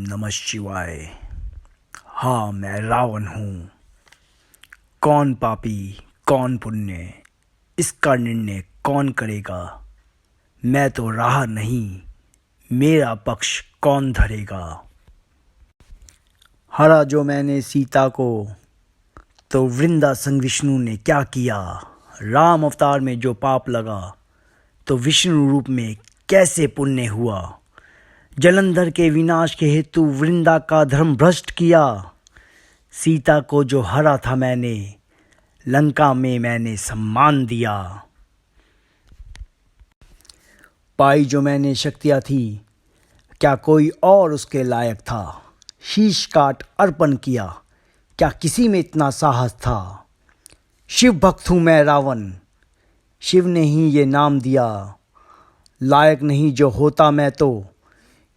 नमः शिवाय। हाँ, मैं रावण हूँ। कौन पापी कौन पुण्य, इसका निर्णय कौन करेगा। मैं तो रहा नहीं, मेरा पक्ष कौन धरेगा। हरा जो मैंने सीता को, तो वृंदा संग विष्णु ने क्या किया। राम अवतार में जो पाप लगा, तो विष्णु रूप में कैसे पुण्य हुआ। जलंधर के विनाश के हेतु वृंदा का धर्म भ्रष्ट किया। सीता को जो हरा था मैंने, लंका में मैंने सम्मान दिया। पाई जो मैंने शक्तियाँ थी, क्या कोई और उसके लायक था। शीश काट अर्पण किया, क्या किसी में इतना साहस था। शिव भक्त हूँ मैं रावण, शिव ने ही ये नाम दिया। लायक नहीं जो होता मैं तो,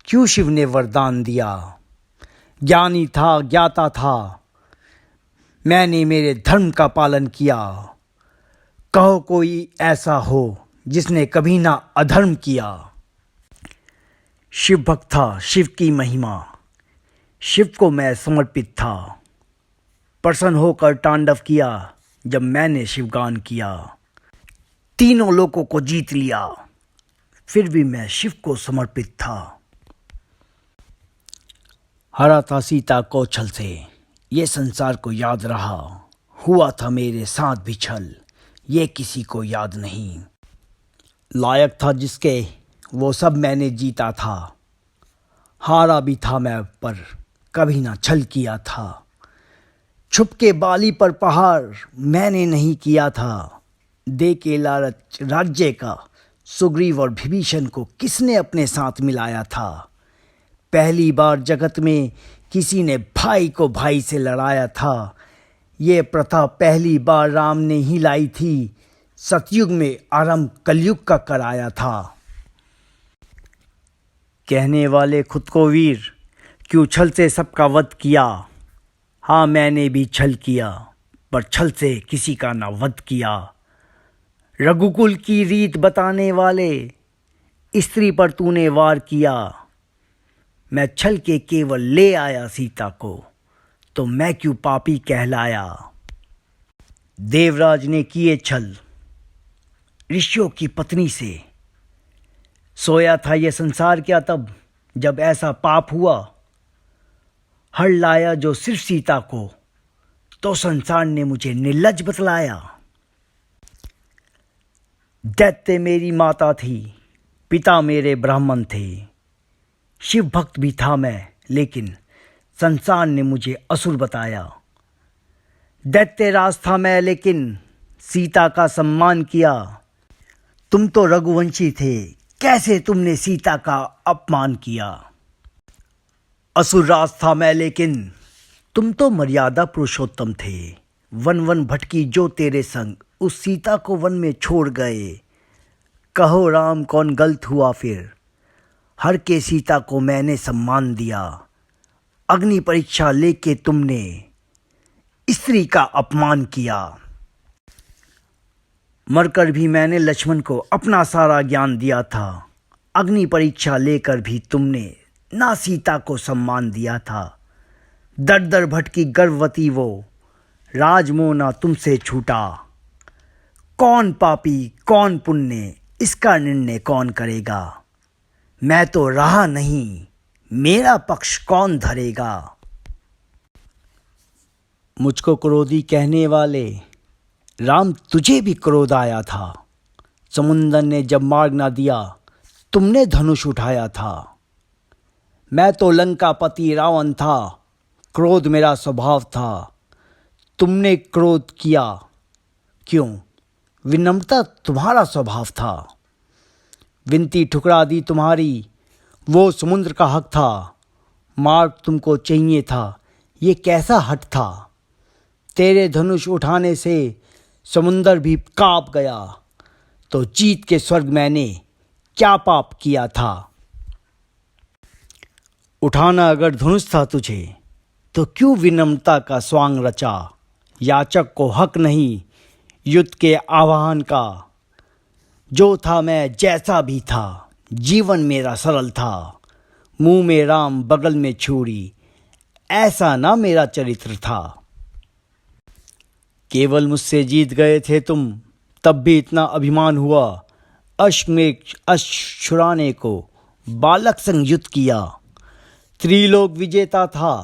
क्यों शिव ने वरदान दिया। ज्ञानी था ज्ञाता था, मैंने मेरे धर्म का पालन किया। कहो कोई ऐसा हो जिसने कभी ना अधर्म किया। शिव भक्त था शिव की महिमा, शिव को मैं समर्पित था। प्रसन्न होकर तांडव किया जब मैंने शिवगान किया। तीनों लोकों को जीत लिया, फिर भी मैं शिव को समर्पित था। हरा था सीता को छल से, ये संसार को याद रहा। हुआ था मेरे साथ भी छल, ये किसी को याद नहीं। लायक था जिसके वो सब मैंने जीता था। हारा भी था मैं पर कभी ना छल किया था। छुप के बाली पर पहाड़ मैंने नहीं किया था। दे के लालच राज्य का सुग्रीव और विभीषण को किसने अपने साथ मिलाया था। पहली बार जगत में किसी ने भाई को भाई से लड़ाया था। ये प्रथा पहली बार राम ने ही लाई थी। सतयुग में आरंभ कलयुग का कराया था। कहने वाले खुद को वीर, क्यों छल से सबका वध किया। हाँ, मैंने भी छल किया, पर छल से किसी का ना वध किया। रघुकुल की रीत बताने वाले, स्त्री पर तूने वार किया। मैं छल के केवल ले आया सीता को, तो मैं क्यों पापी कहलाया। देवराज ने किए छल ऋषियों की पत्नी से। सोया था यह संसार क्या तब, जब ऐसा पाप हुआ। हर लाया जो सिर्फ सीता को, तो संसार ने मुझे निर्लज्ज बतलाया। दैत्य मेरी माता थी, पिता मेरे ब्राह्मण थे। शिव भक्त भी था मैं, लेकिन संसार ने मुझे असुर बताया। दैत्य राज था मैं, लेकिन सीता का सम्मान किया। तुम तो रघुवंशी थे, कैसे तुमने सीता का अपमान किया। असुर राज था मैं, लेकिन तुम तो मर्यादा पुरुषोत्तम थे। वन वन भटकी जो तेरे संग, उस सीता को वन में छोड़ गए। कहो राम कौन गलत हुआ फिर, हर के सीता को मैंने सम्मान दिया। अग्नि परीक्षा लेके तुमने स्त्री का अपमान किया। मरकर भी मैंने लक्ष्मण को अपना सारा ज्ञान दिया था। अग्नि परीक्षा लेकर भी तुमने ना सीता को सम्मान दिया था। दर दर भटकी गर्भवती वो, राजमोह ना तुमसे छूटा। कौन पापी कौन पुण्य, इसका निर्णय कौन करेगा। मैं तो रहा नहीं, मेरा पक्ष कौन धरेगा। मुझको क्रोधी कहने वाले, राम तुझे भी क्रोध आया था। समुंदर ने जब मार्ग ना दिया, तुमने धनुष उठाया था। मैं तो लंकापति रावण था, क्रोध मेरा स्वभाव था। तुमने क्रोध किया क्यों, विनम्रता तुम्हारा स्वभाव था। विनती ठुकरा दी तुम्हारी, वो समुद्र का हक था। मार्ग तुमको चाहिए था, ये कैसा हट था। तेरे धनुष उठाने से समुंदर भी कांप गया, तो जीत के स्वर्ग मैंने क्या पाप किया था। उठाना अगर धनुष था तुझे, तो क्यों विनम्रता का स्वांग रचा। याचक को हक नहीं युद्ध के आह्वान का। जो था मैं जैसा भी था, जीवन मेरा सरल था। मुंह में राम बगल में छुरी, ऐसा ना मेरा चरित्र था। केवल मुझसे जीत गए थे तुम, तब भी इतना अभिमान हुआ। अश्क में अश्क छुड़ाने को बालक संग युद्ध किया। त्रिलोक विजेता था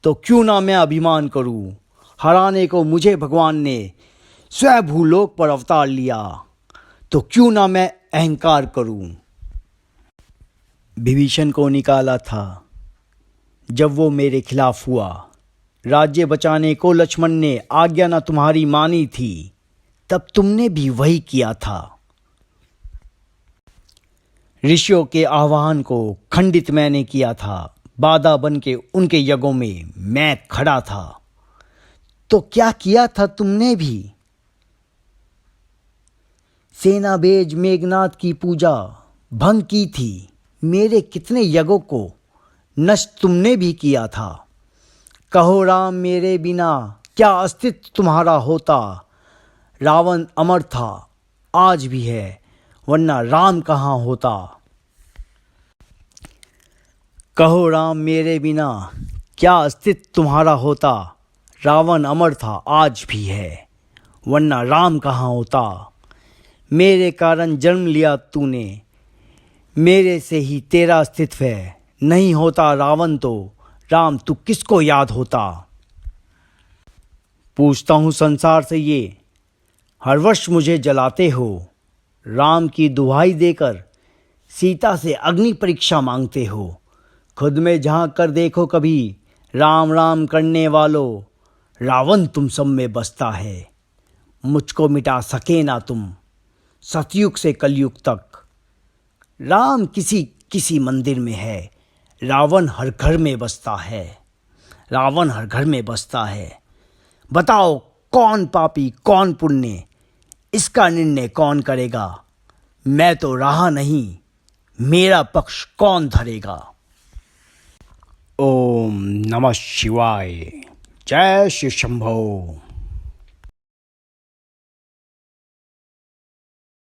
तो क्यों ना मैं अभिमान करूं। हराने को मुझे भगवान ने स्वयं भूलोक पर अवतार लिया, तो क्यों ना मैं अहंकार करूं। विभीषण को निकाला था जब वो मेरे खिलाफ हुआ। राज्य बचाने को लक्ष्मण ने आज्ञा न तुम्हारी मानी थी, तब तुमने भी वही किया था। ऋषियों के आह्वान को खंडित मैंने किया था, बाधा बन के उनके यज्ञों में मैं खड़ा था। तो क्या किया था तुमने भी। सेनाबेज मेघनाथ की पूजा भंग की थी, मेरे कितने यज्ञों को नष्ट तुमने भी किया था। कहो राम मेरे बिना क्या अस्तित्व तुम्हारा होता। रावण अमर था आज भी है, वरना राम कहाँ होता। कहो राम मेरे बिना क्या अस्तित्व तुम्हारा होता। रावण अमर था आज भी है, वरना राम कहाँ होता। मेरे कारण जन्म लिया तूने, मेरे से ही तेरा अस्तित्व है। नहीं होता रावण तो राम तू किसको याद होता। पूछता हूँ संसार से ये, हर वर्ष मुझे जलाते हो। राम की दुहाई देकर सीता से अग्नि परीक्षा मांगते हो। खुद में झांक कर देखो कभी, राम राम करने वालों, रावण तुम सब में बसता है। मुझको मिटा सके ना तुम सतयुग से कलयुग तक। राम किसी किसी मंदिर में है, रावण हर घर में बसता है। रावण हर घर में बसता है। बताओ कौन पापी कौन पुण्य, इसका निर्णय कौन करेगा। मैं तो रहा नहीं, मेरा पक्ष कौन धरेगा। ओम नमः शिवाय। जय श्री शंभो।